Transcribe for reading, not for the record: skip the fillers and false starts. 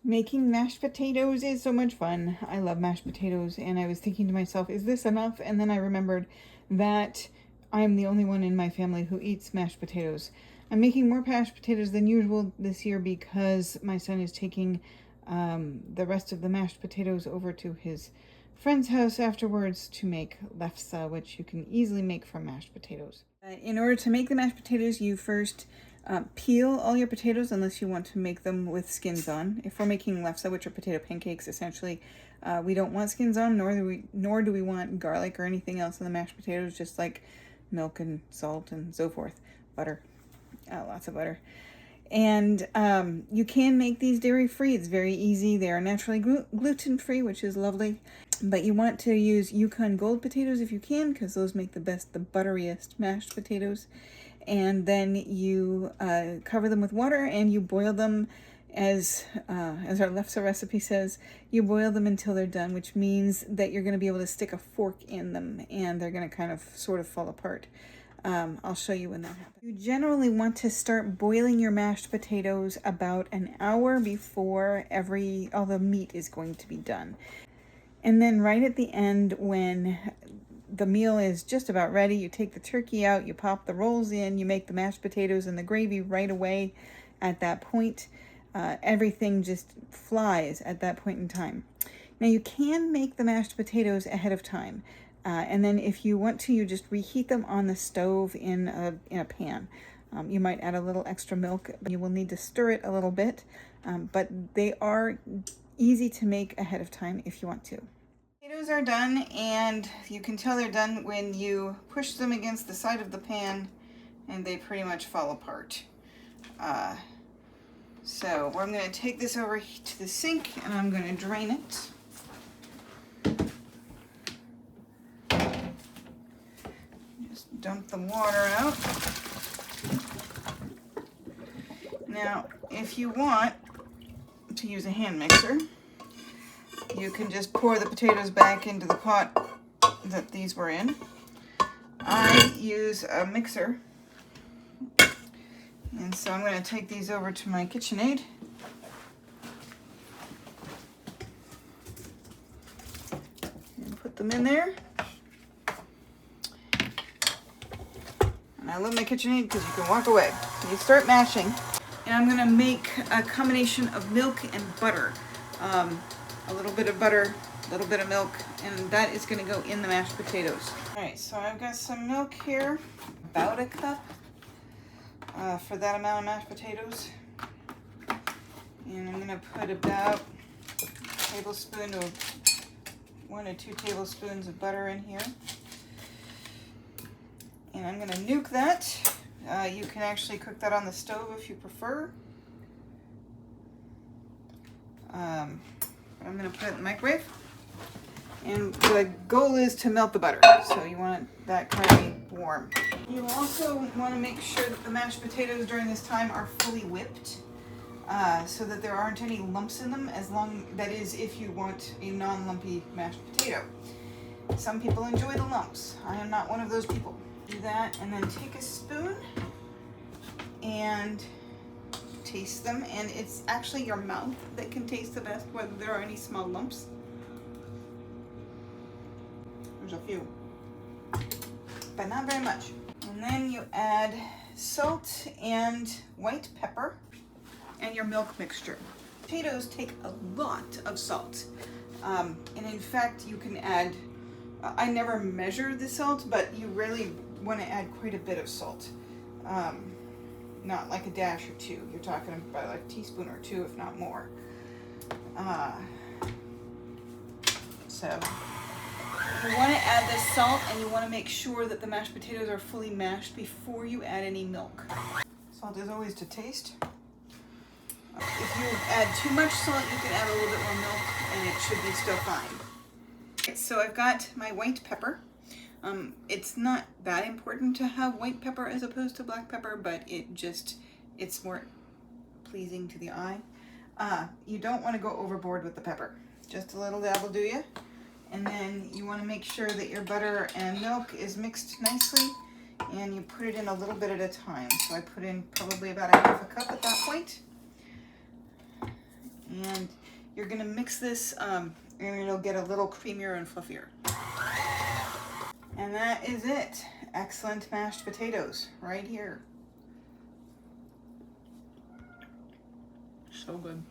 Making mashed potatoes is so much fun. I love mashed potatoes, and I was thinking to myself, is this enough? And then I remembered that I'm the only one in my family who eats mashed potatoes. I'm making more mashed potatoes than usual this year because my son is taking the rest of the mashed potatoes over to his friend's house afterwards to make lefse, which you can easily make from mashed potatoes. In order to make the mashed potatoes, you first peel all your potatoes unless you want to make them with skins on. If we're making lefse, which are potato pancakes, essentially, we don't want skins on, nor do we want garlic or anything else in the mashed potatoes, just like milk and salt and so forth. Butter, lots of butter. And you can make these dairy-free. It's very easy. They are naturally gluten-free, which is lovely. But you want to use Yukon Gold potatoes if you can, because those make the butteriest mashed potatoes. And then you cover them with water and you boil them as our lefse recipe says. You boil them until they're done, which means that you're going to be able to stick a fork in them and they're going to kind of sort of fall apart. I'll show you when that happens. You generally want to start boiling your mashed potatoes about an hour before all the meat is going to be done. And then right at the end, when the meal is just about ready, you take the turkey out, you pop the rolls in, you make the mashed potatoes and the gravy right away at that point. Everything just flies at that point in time. Now you can make the mashed potatoes ahead of time. And then if you want to, you just reheat them on the stove in a pan. You might add a little extra milk. You will need to stir it a little bit, but they are easy to make ahead of time if you want to. Potatoes are done, and you can tell they're done when you push them against the side of the pan and they pretty much fall apart. So I'm going to take this over to the sink and I'm going to drain it. Just dump the water out. Now, if you want to use a hand mixer, you can just pour the potatoes back into the pot that these were in. I use a mixer, and so I'm going to take these over to my KitchenAid. And put them in there. And I love my KitchenAid because you can walk away. You start mashing. And I'm going to make a combination of milk and butter. A little bit of butter, a little bit of milk, and that is going to go in the mashed potatoes. Alright, so I've got some milk here, about a cup for that amount of mashed potatoes. And I'm going to put about a tablespoon to 1 to 2 tablespoons of butter in here. And I'm going to nuke that. You can actually cook that on the stove if you prefer. I'm going to put it in the microwave. And the goal is to melt the butter, so you want that kind of warm. You also want to make sure that the mashed potatoes during this time are fully whipped, so that there aren't any lumps in them, that is if you want a non-lumpy mashed potato. Some people enjoy the lumps. I am not one of those people. Do that and then take a spoon and taste them, and it's actually your mouth that can taste the best whether there are any small lumps. There's a few, but not very much. And then you add salt and white pepper and your milk mixture. Potatoes take a lot of salt, and in fact you can add, I never measure the salt, but you really want to add quite a bit of salt. Not like a dash or two. You're talking about like a teaspoon or two, if not more. So you want to add this salt, and you want to make sure that the mashed potatoes are fully mashed before you add any milk. Salt is always to taste. If you add too much salt, you can add a little bit more milk, and it should be still fine. Okay, so I've got my white pepper. It's not that important to have white pepper as opposed to black pepper, but it's more pleasing to the eye. You don't want to go overboard with the pepper. Just a little dab will do you. And then you want to make sure that your butter and milk is mixed nicely, and you put it in a little bit at a time. So I put in probably about a half a cup at that point. And you're gonna mix this and it'll get a little creamier and fluffier. And that is it. Excellent mashed potatoes right here. So good.